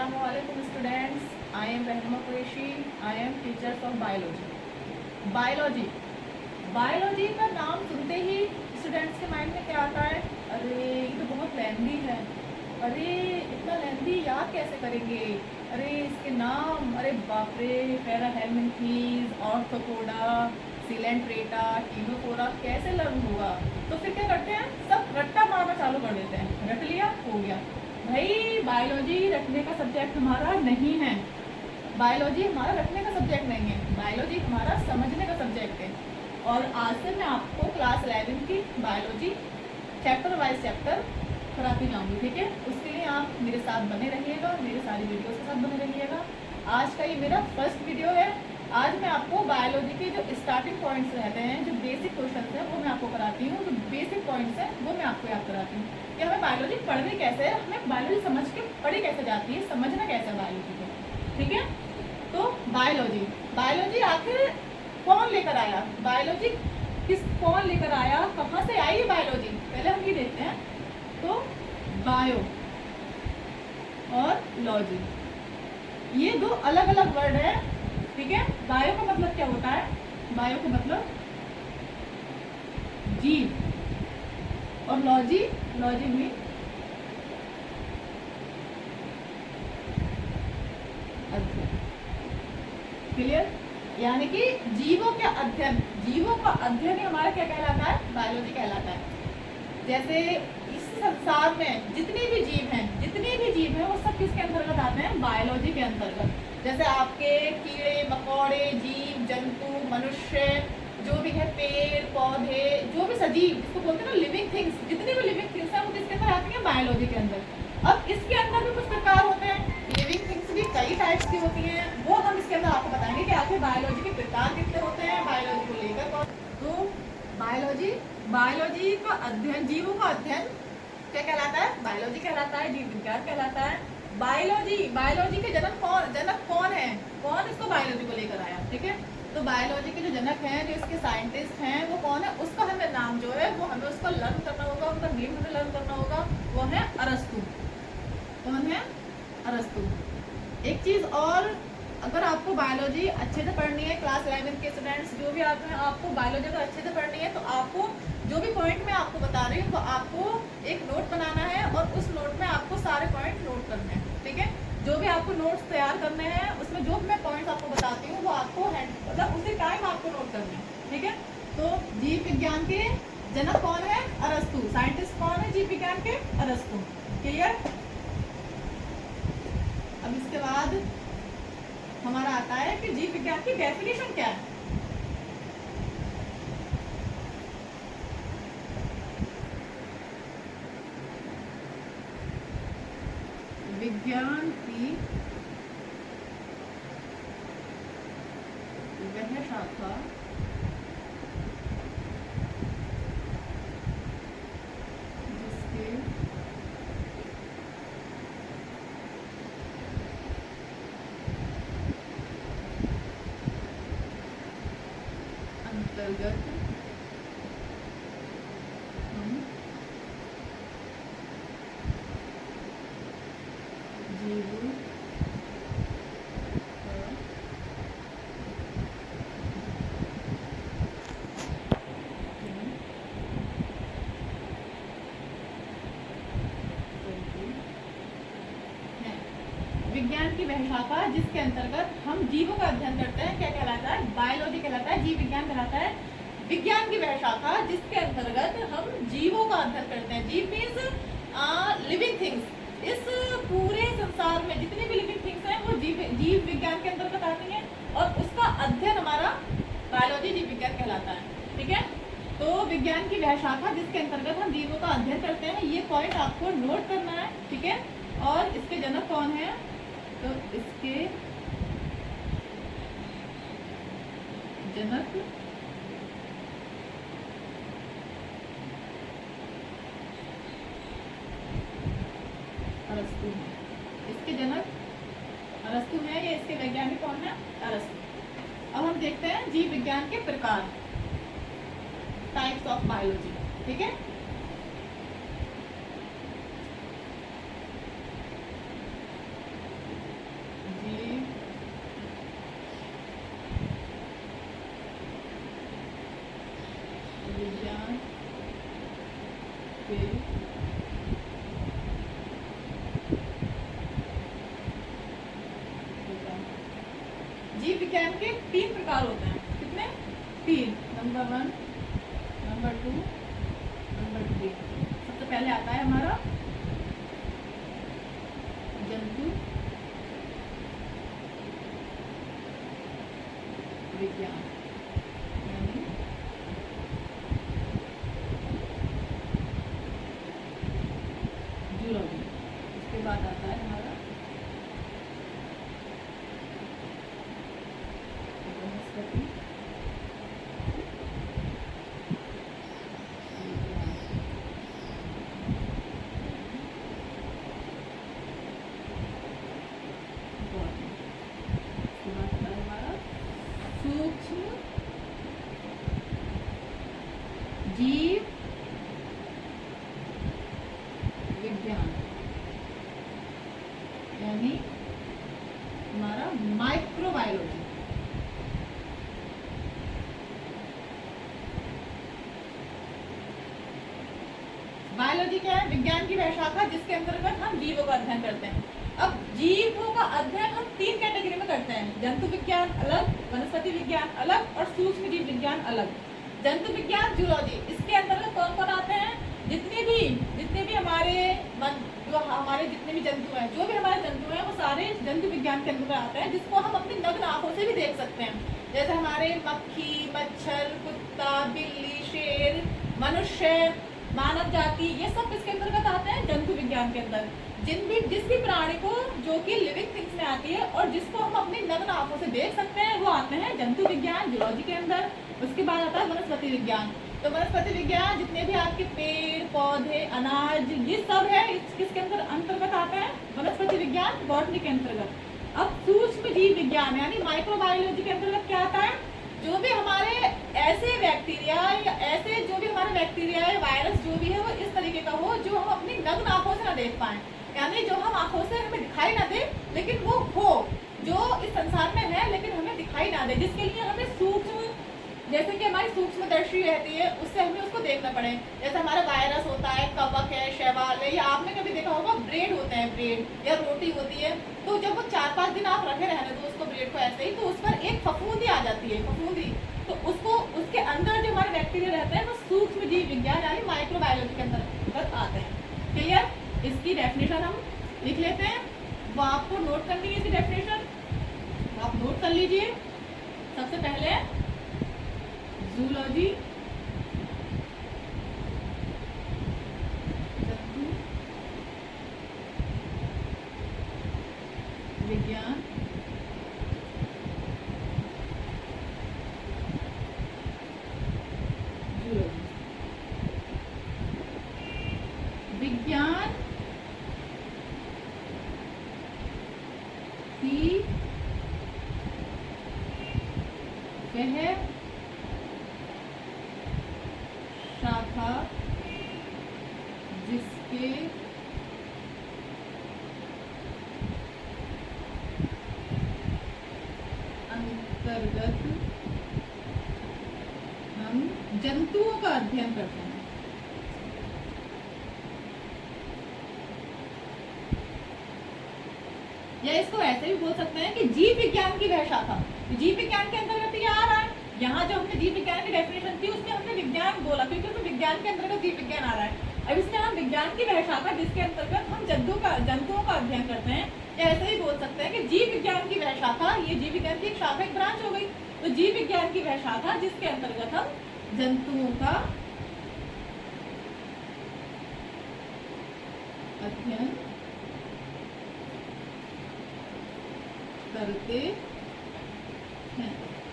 Assalamualaikum students. I am Rahma Qureshi. I am teacher of biology. Biology biology का नाम सुनते ही students के mind में क्या आता है? अरे ये तो बहुत लेंथी है, अरे इतना लेंथी याद कैसे करेंगे, अरे इसके नाम, अरे बाप रे, पैराहेलमिन्थीज, ऑर्थोपोडा, सिलेंट्रेटा, टीनोफोरा कैसे लर्न होगा? तो फिर क्या करते हैं, सब रट्टा मारना चालू कर देते हैं, रट लिया हो गया। भाई बायोलॉजी रटने का सब्जेक्ट हमारा नहीं है, बायोलॉजी हमारा रटने का सब्जेक्ट नहीं है, बायोलॉजी हमारा समझने का सब्जेक्ट है। और आज से मैं आपको क्लास 11 की बायोलॉजी चैप्टर वाइज चैप्टर कराती जाऊंगी, ठीक है? उसके लिए आप मेरे साथ बने रहिएगा, मेरे सारी वीडियोस के साथ बने रहिएगा। आज का ये मेरा फर्स्ट वीडियो है। आज मैं आपको बायोलॉजी के जो स्टार्टिंग पॉइंट्स रहते हैं, जो बेसिक क्वेश्चन है वो मैं आपको कराती हूँ, जो बेसिक पॉइंट्स हैं वो मैं आपको याद कराती हूँ कि हमें बायोलॉजी पढ़नी कैसे है, हमें बायोलॉजी समझ के पढ़ी कैसे जाती है, समझना कैसे है बायोलॉजी को, ठीक है? तो बायोलॉजी आखिर कौन लेकर आया, बायोलॉजी कौन लेकर आया, कहाँ से आई बायोलॉजी, पहले हम ये देखते हैं। तो बायो और लॉजी ये दो अलग अलग वर्ड है, ठीक है? बायो का मतलब क्या होता है? बायो का मतलब जीव और लॉजी में अध्ययन, क्लियर? यानी कि जीवों के अध्ययन, जीवों का अध्ययन ही हमारा क्या कहलाता है? बायोलॉजी कहलाता है। जैसे इस संसार में जितने भी जीव हैं वो सब किसके अंतर्गत आते हैं? बायोलॉजी के अंतर्गत। जैसे आपके कीड़े मकोड़े, जीव जंतु, मनुष्य, जो भी है, पेड़ पौधे, जो भी सजीव, जिसको बोलते हैं ना लिविंग थिंग्स, जितनी भी लिविंग थिंग्स हैं वो किसके अंदर आती हैं? बायोलॉजी के अंदर। अब इसके अंदर भी कुछ प्रकार होते हैं, लिविंग थिंग्स भी कई टाइप्स की होती हैं, वो हम इसके अंदर आपको बताएंगे कि आखिर बायोलॉजी के प्रकार कितने होते हैं, बायोलॉजी को लेकर। तो बायोलॉजी का अध्ययन, जीवों का अध्ययन क्या कहलाता है? बायोलॉजी कहलाता है, जीव विज्ञान कहलाता है। बायोलॉजी के जनक कौन है? कौन इसको बायोलॉजी को लेकर आया, ठीक है? तो बायोलॉजी के जो जनक हैं, जो इसके साइंटिस्ट हैं, वो कौन है? उसका हमें नाम जो है वो हमें उसको लर्न करना होगा, उनका नेम हमें लर्न करना होगा, वो है अरस्तु। कौन है? अरस्तु। एक चीज और, अगर आपको बायोलॉजी अच्छे से पढ़नी है, क्लास 11 के स्टूडेंट्स जो भी आते हैं, आपको बायोलॉजी अगर अच्छे से पढ़नी है तो आपको जो भी पॉइंट मैं आपको बता रही हूँ तो आपको एक नोट बनाना है और उस नोट में आपको सारे पॉइंट नोट करने हैं, ठीक है? जो भी आपको नोट्स तैयार करने हैं उसमें जो भी मैं पॉइंट्स आपको बताती हूँ वो आपको मतलब उसी टाइम आपको नोट करने हैं, ठीक है? तो जीव विज्ञान के जनक कौन है? अरस्तु। साइंटिस्ट कौन है जीव विज्ञान के? अरस्तु। क्लियर? अब इसके बाद हमारा आता है कि जीव विज्ञान की डेफिनेशन क्या है। विज्ञान की वह शाखा जिसके अंतर्गत हम जीवों विज्ञान की वह शाखा जिसके अंतर्गत हम जीवों का अध्ययन करते हैं, क्या कहलाता है? बायोलॉजी कहलाता है, जीव विज्ञान कहलाता है। विज्ञान की वह शाखा जिसके अंतर्गत हम जीवों का अध्ययन करते हैं, जीव मीन्स लिविंग थिंग्स। इस पूरे संसार में जितनी भी लिविंग थिंग्स हैं वो जीव विज्ञान के अंतर्गत आती हैं और उसका अध्ययन हमारा बायोलॉजी जीव विज्ञान कहलाता है, ठीक है? तो विज्ञान की वह शाखा जिसके अंतर्गत हम जीवों का अध्ययन करते हैं, ये पॉइंट आपको नोट करना है, ठीक है? और इसके जनक कौन है? तो इसके जनक अरस्तु है। इसके जनक अरस्तु है, या इसके वैज्ञानिक कौन है? अरस्तु। अब हम देखते हैं जीव विज्ञान के प्रकार, टाइप्स ऑफ बायोलॉजी, ठीक है? जीव विज्ञान के 3 प्रकार होते हैं। कितने? 3। Number 1, number 2, number 3। सबसे पहले आता है हमारा जंतु विज्ञान, यानी जूलॉजी। इसके बाद आता है हमारा वनस्पति सूक्ष्म जीव विज्ञान, यानी हमारा माइक्रोबायोलॉजी। बायोलॉजी क्या है? विज्ञान की वह शाखा जिसके अंतर्गत हम जीवों का अध्ययन करते हैं। अब जीवों का अध्ययन हम 3 कैटेगरी में करते हैं। जंतु विज्ञान अलग, वनस्पति विज्ञान अलग और सूक्ष्म जीव विज्ञान अलग। जंतु विज्ञान जूलॉजी, इसके अंतर्गत कौन कौन आते हैं? जितने भी हमारे जितने भी जंतु हैं, जो भी हमारे जंतु हैं, वो सारे जंतु विज्ञान के अंतर्गत आते हैं, जिसको हम अपनी नग्न आंखों से भी देख सकते हैं। जैसे हमारे मक्खी, मच्छर, कुत्ता, बिल्ली, शेर, मनुष्य, मानव जाति, ये सब किसके अंतर्गत आते हैं? जंतु विज्ञान के अंदर। जिस भी प्राणी को जो कि लिविंग थिंग्स में आती है और जिसको हम अपनी नग्न आंखों से देख सकते हैं, वो आते हैं जंतु विज्ञान जूलॉजी के अंदर। उसके बाद आता है वनस्पति विज्ञान। तो वनस्पति विज्ञान जितने भी आपके पेड़ पौधे, अनाज, ये सब है, किसके अंतर्गत आते हैं? वनस्पति विज्ञान, बॉटनी के अंतर्गत। अब सूक्ष्म जीव विज्ञान यानी माइक्रोबायोलॉजी के अंतर्गत क्या आता है? जो भी हमारे ऐसे बैक्टीरिया या ऐसे जो भी हमारे बैक्टीरिया या वायरस जो भी है, वो इस तरीके का हो जो हम अपनी नग्न आंखों से ना देख पाए, यानी जो हम आंखों से हमें दिखाई ना दे, लेकिन वो हो, जो इस संसार में है लेकिन हमें दिखाई ना दे, जिसके लिए हमें सूक्ष्म, जैसे कि हमारी सूक्ष्मदर्शी रहती है, उससे हमें उसको देखना पड़े। जैसे हमारा वायरस होता है, कवक है, शैवाल है, या आपने कभी देखा होगा ब्रेड होते हैं, ब्रेड या रोटी होती है, तो जब वो 4-5 दिन आप रखे रहने दो उसको, ब्रेड को ऐसे ही, तो उस पर एक फफूंदी आ जाती है, फफूंदी, तो उसको, उसके अंदर जो हमारे बैक्टीरिया रहते हैं वो सूक्ष्म जीव विज्ञान यानी माइक्रोबायोलॉजी के अंतर्गत आते हैं। क्लियर? इसकी डेफिनेशन हम लिख लेते हैं, वो आपको नोट करनी है। इसकी डेफिनेशन आप नोट कर लीजिए। सबसे पहले जूलॉजी, जंतु विज्ञान, जूलॉजी। विज्ञान की वह शाखा जिसके अंतर्गत हम जंतुओं का अध्ययन करते हैं। या इसको ऐसे भी बोल सकते हैं कि जीव विज्ञान की वह शाखा। जीव विज्ञान के अंतर्गत ये आ रहा है। यहाँ जो हमने जीव विज्ञान की डेफिनेशन थी उसमें हमने विज्ञान बोला, क्योंकि उसमें विज्ञान के अंतर्गत जीव विज्ञान आ रहा है। अब इसमें हम विज्ञान की वह शाखा जिसके अंतर्गत हम जंतुओं का अध्ययन करते हैं, या ऐसे ही बोल सकते हैं कि जीव विज्ञान की वह शाखा, ये जीव विज्ञान की एक शाखा, एक ब्रांच हो गई। तो जीव विज्ञान की वह शाखा जिसके अंतर्गत हम जंतुओं का अध्ययन करते हैं।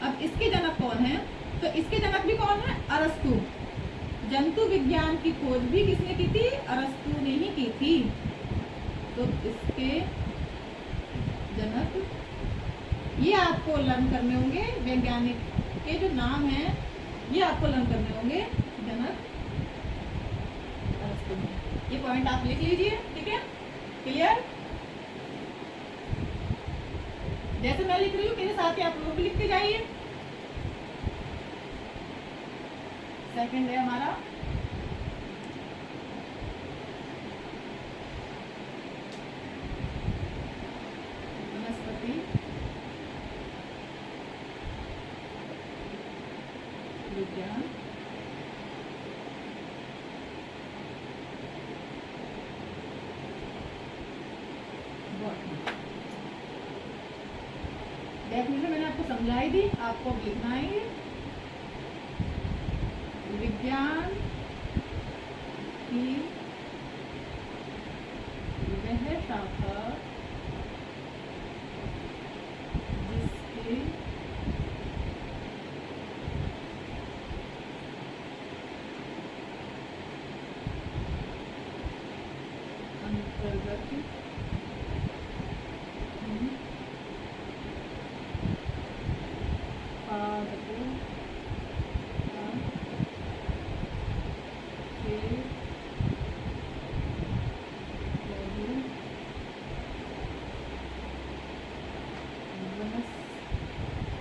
अब इसके जनक कौन है? तो इसके जनक भी कौन है? अरस्तु। जंतु विज्ञान की खोज भी किसने की थी? अरस्तु ने ही की थी। तो इसके जनक ये आपको लर्न करने होंगे, वैज्ञानिक के जो नाम हैं ये आपको लर्न करने होंगे। जनक अरस्तु, ये पॉइंट आप लिख लीजिए, ठीक है? क्लियर? जैसे मैं लिख रही हूँ मेरे साथ ही आप लोग भी लिखते जाइए। सेकंड है हमारा वनस्पति विज्ञान, डेफिनेशन मैंने आपको समझाई दी, आपको अब लिखना है विज्ञान की वह शाखा जिसके अंतर्गत पादपों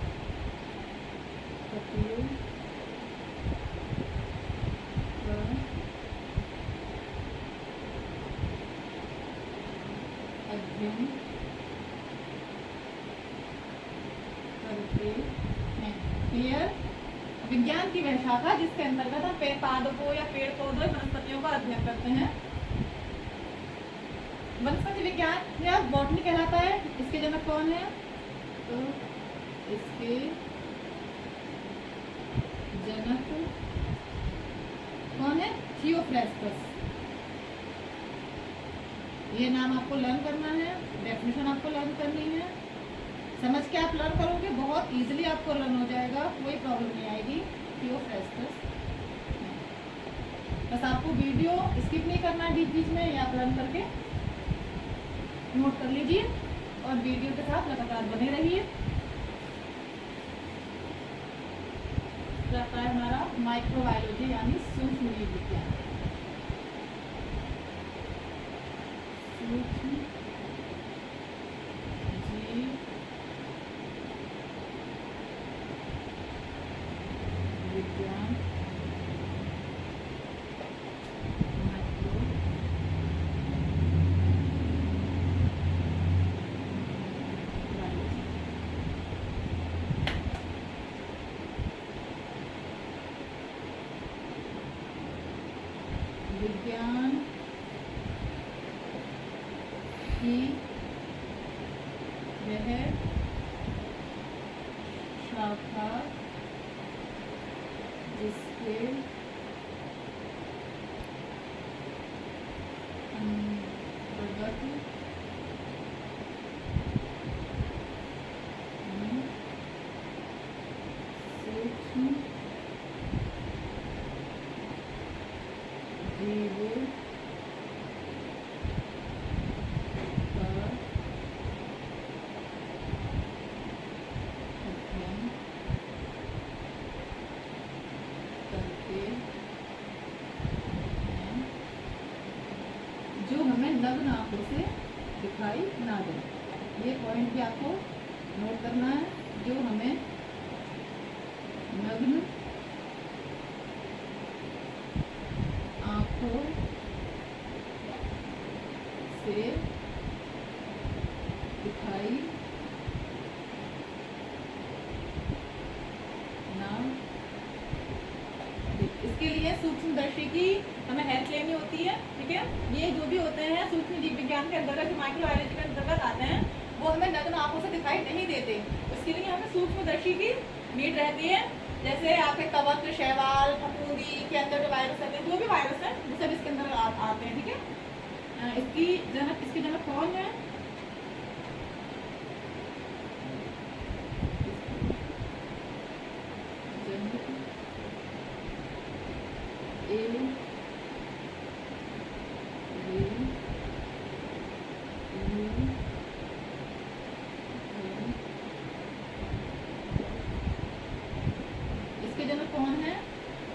के वनस्पतियों का अध्ययन करते हैं। क्लियर? विज्ञान की वह शाखा जिसके अंतर्गत हम पादपों या पेड़ पौधों वनस्पतियों का अध्ययन करते हैं। वनस्पति विज्ञान या बॉटनी कहलाता है। इसके जनक कौन है? तो इसके जनक कौन है? थियोफ्रास्टस। ये नाम आपको लर्न करना है, डेफिनेशन आपको लर्न करनी है। समझ के आप लर्न करोगे, बहुत इजीली आपको लर्न हो जाएगा, कोई प्रॉब्लम नहीं आएगी। थियोफ्रास्टस, बस आपको वीडियो स्किप नहीं करना है बीच बीच में, ये आप लर्न करके नोट कर लीजिए और वीडियो के साथ लगातार बने रहिए। रहता है हमारा माइक्रोबायोलॉजी यानी सूक्ष्म जीव विज्ञान। सूक्ष्म जीव विज्ञान, विज्ञान की वह शाखा जिसके अंतर्गत सूक्ष्म जीवों का अध्ययन करते हैं, जो हमें नग्न आंखों से दिखाई ना दे। ये पॉइंट भी आपको नोट करना है, जो हमें नग्न आंखों से दिखाई ना दे। इसके लिए सूक्ष्मदर्शी की हमें हेल्प लेनी होती है। ठीक है, ये जो भी होते हैं सूक्ष्म जीव विज्ञान के अंतर्गत, माइक्रोबायोलॉजी के अंतर्गत आते हैं, वो हमें नग्न आंखों से दिखाई नहीं देते। उसके लिए हमें सूक्ष्मदर्शी की नीड रहती है। जैसे आपके कवक, शैवाल, फफूंदी के अंदर जो वायरस रहते हैं, जो भी वायरस है वो सब इसके अंदर आते हैं। ठीक है, इसके जनक कौन है? इसके जनक कौन है?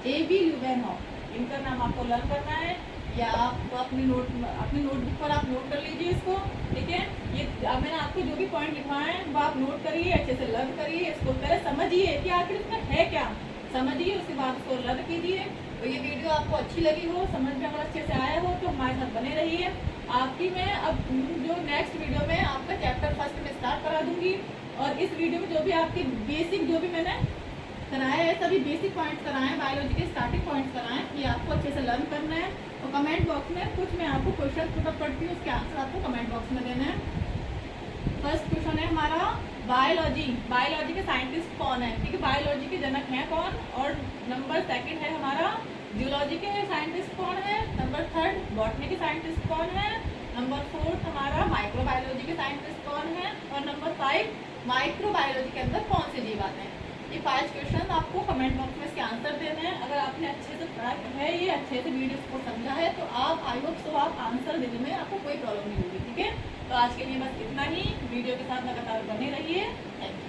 A.B. ल्यूवेनहॉफ। इनका नाम आपको लर्न करना है, या आप अपनी नोटबुक पर आप नोट कर लीजिए इसको। ठीक है, ये मैंने आपको जो भी पॉइंट लिखवाए हैं वो आप नोट करिए, अच्छे से लर्न करिए, इसको पहले समझिए कि आखिर इसमें है क्या, समझिए, उसके बाद उसको लर्न कीजिए। तो ये वीडियो आपको अच्छी लगी हो, समझ में अगर अच्छे से आया हो तो हमारे साथ बने रहिए। आपकी मैं अब जो नेक्स्ट वीडियो में आपका चैप्टर फर्स्ट में स्टार्ट करा दूंगी, और इस वीडियो में जो भी आपकी बेसिक जो भी मैंने कराए हैं, सभी बेसिक पॉइंट्स कराए हैं, बायोलॉजी के स्टार्टिंग पॉइंट्स कराए हैं, ये आपको अच्छे से लर्न करना है। और कमेंट बॉक्स में कुछ मैं आपको क्वेश्चन पुट अप करती हूँ, उसके आंसर आपको कमेंट बॉक्स में देना है। फर्स्ट क्वेश्चन है हमारा बायोलॉजी, बायोलॉजी के साइंटिस्ट कौन है, ठीक है, बायोलॉजी के जनक हैं कौन। और नंबर सेकंड है हमारा जियोलॉजी के साइंटिस्ट कौन है। नंबर थर्ड बॉटनी के साइंटिस्ट कौन है। नंबर फोर्थ हमारा माइक्रोबायोलॉजी के साइंटिस्ट कौन है। और नंबर 5 माइक्रोबायोलॉजी के अंदर कौन से जीव आते हैं। ये 5 क्वेश्चन आपको कमेंट बॉक्स में इसके आंसर देने हैं। अगर आपने अच्छे से पढ़ा है, ये अच्छे से वीडियो को समझा है, तो आप आई होप सो आप आंसर देने में आपको कोई प्रॉब्लम नहीं होगी, ठीक है। तो आज के लिए बस इतना ही, वीडियो के साथ लगातार बने रहिए। Thank you.